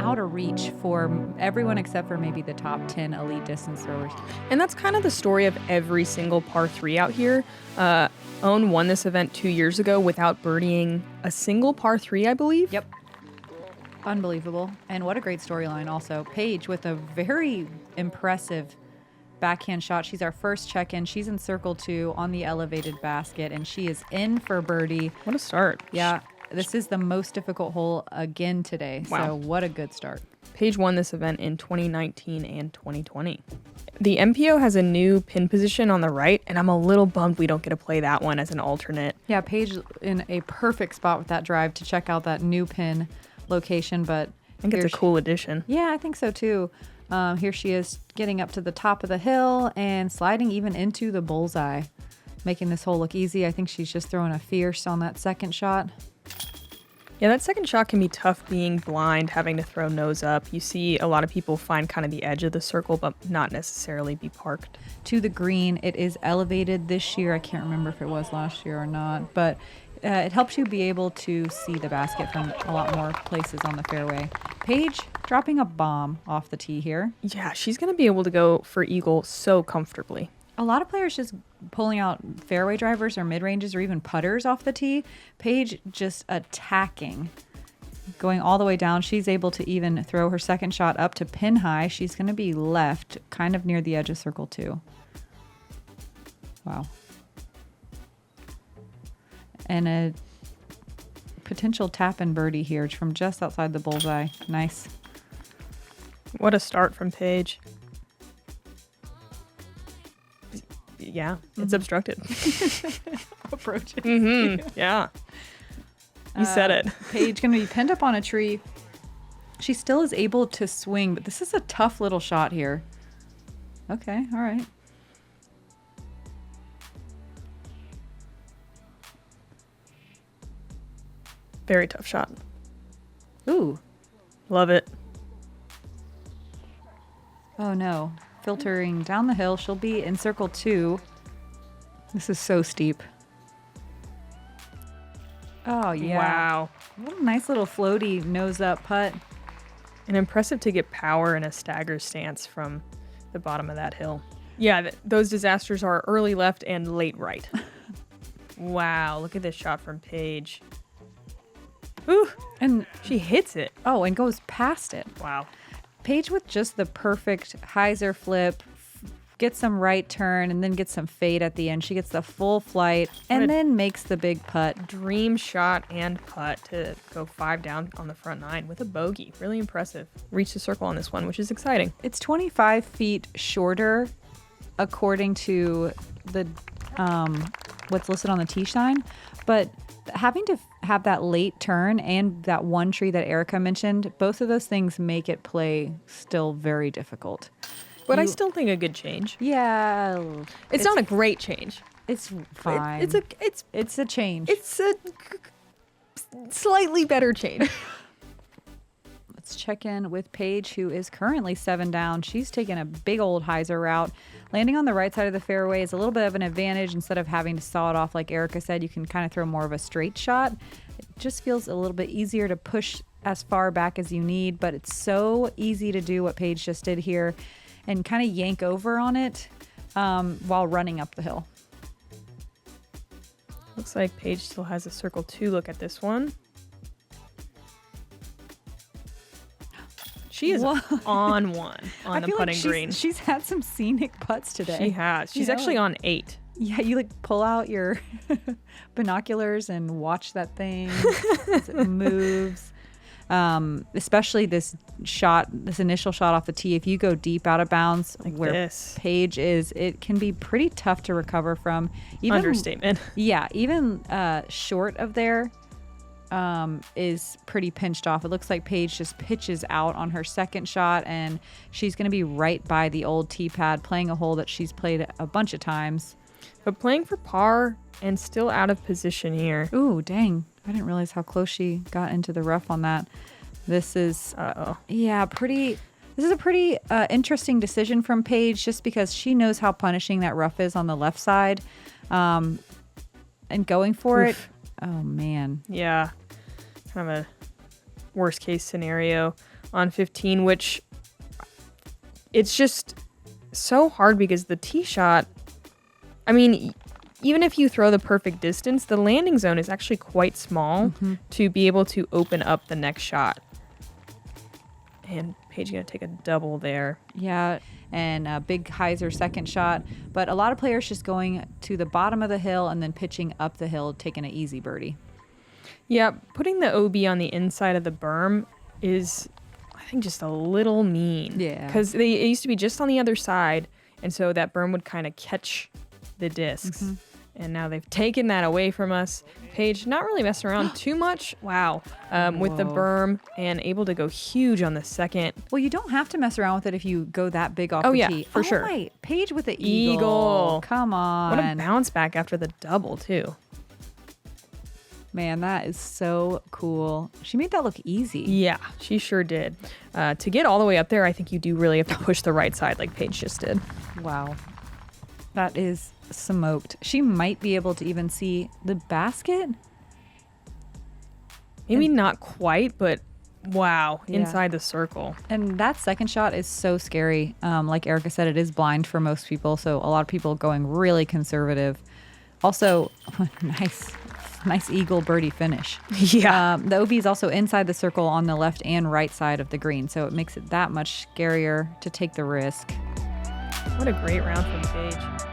out of reach for everyone except for maybe the top 10 elite distance throwers. And that's kind of the story of every single par 3 out here. Owen won this event 2 years ago without birdieing a single par 3, I believe. Yep. Unbelievable. And what a great storyline also. Paige with a very impressive backhand shot. She's our first check-in. She's in circle 2 on the elevated basket, and she is in for birdie. What a start. Yeah. This is the most difficult hole again today. Wow. So what a good start. Paige won this event in 2019 and 2020. The MPO has a new pin position on the right, and I'm a little bummed we don't get to play that one as an alternate. Yeah, Paige in a perfect spot with that drive to check out that new pin location, but I think it's a cool addition. Yeah, I think so too. Here she is getting up to the top of the hill and sliding even into the bullseye, making this hole look easy. I think she's just throwing a fierce on that second shot. Yeah, that second shot can be tough being blind, having to throw nose up. You see a lot of people find kind of the edge of the circle, but not necessarily be parked. To the green, it is elevated this year. I can't remember if it was last year or not, but it helps you be able to see the basket from a lot more places on the fairway. Paige dropping a bomb off the tee here. Yeah, she's going to be able to go for eagle so comfortably. A lot of players just pulling out fairway drivers or mid-ranges or even putters off the tee. Paige just attacking, going all the way down. She's able to even throw her second shot up to pin high. She's going to be left kind of near the edge of circle 2. Wow. And a potential tap and birdie here from just outside the bullseye. Nice. What a start from Paige. Yeah, it's obstructed. Approaching. Mm-hmm. Yeah. You said it. Paige going to be pinned up on a tree. She still is able to swing, but this is a tough little shot here. Okay, all right. Very tough shot. Ooh. Love it. Oh, no. Filtering down the hill. She'll be in circle 2. This is so steep. Oh, yeah. Wow. What a nice little floaty nose-up putt. And impressive to get power in a stagger stance from the bottom of that hill. Yeah, those disasters are early left and late right. Wow, look at this shot from Paige. Ooh, And she hits it. oh, and goes past it. Wow. Paige with just the perfect hyzer flip, gets some right turn, and then gets some fade at the end. She gets the full flight and then makes the big putt. Dream shot and putt to go 5 down on the front 9 with a bogey. Really impressive. Reached the circle on this one, which is exciting. It's 25 feet shorter according to the what's listed on the tee sign, but having to have that late turn and that one tree that Erica mentioned, both of those things make it play still very difficult. But I still think a good change. Yeah, It's not a great change. it's fine. It's a change. It's a slightly better change. Let's check in with Paige, who is currently 7 down. She's taking a big old hyzer route. Landing on the right side of the fairway is a little bit of an advantage. Instead of having to saw it off like Erica said, you can kind of throw more of a straight shot. It just feels a little bit easier to push as far back as you need, but it's so easy to do what Paige just did here and kind of yank over on it while running up the hill. Looks like Paige still has a circle 2 look at this one. She is on one on the putting green. She's had some scenic putts today. She has. She's actually on 8. Yeah, you like pull out your binoculars and watch that thing as it moves. Especially this shot, this initial shot off the tee. If you go deep out of bounds, like where this. Paige is, it can be pretty tough to recover from. Even, Understatement. Yeah, even short of there is pretty pinched off. It looks like Paige just pitches out on her second shot, and she's going to be right by the old tee pad, playing a hole that she's played a bunch of times. But playing for par and still out of position here. Ooh, dang. I didn't realize how close she got into the rough on that. This is, yeah, this is a pretty interesting decision from Paige, just because she knows how punishing that rough is on the left side. And going for it, oh man. Yeah, kind of a worst case scenario. on 15, which it's just so hard because the tee shot, I mean, even if you throw the perfect distance, the landing zone is actually quite small to be able to open up the next shot. And Paige going to take a double there. Yeah, and a big hyzer second shot. But a lot of players just going to the bottom of the hill and then pitching up the hill, taking an easy birdie. Yeah, putting the OB on the inside of the berm is, I think, just a little mean. Yeah. Because it used to be just on the other side, and so that berm would kind of catch the discs. And now they've taken that away from us. Paige not really messing around too much. Wow. With the berm and able to go huge on the second. Well, you don't have to mess around with it if you go that big off Oh, the yeah, tee. for sure. Right. Paige with the Eagle. eagle. Come on. What a bounce back after the double, too. Man, that is so cool. She made that look easy. Yeah, she sure did. To get all the way up there, I think you do really have to push the right side like Paige just did. Wow. That is smoked. She might be able to even see the basket. Maybe not quite, but wow, Yeah. inside the circle. And that second shot is so scary. Like Erica said, it is blind for most people. So a lot of people going really conservative. Also, nice eagle birdie finish. Yeah. The OB is also inside the circle on the left and right side of the green. So it makes it that much scarier to take the risk. What a great round from Paige.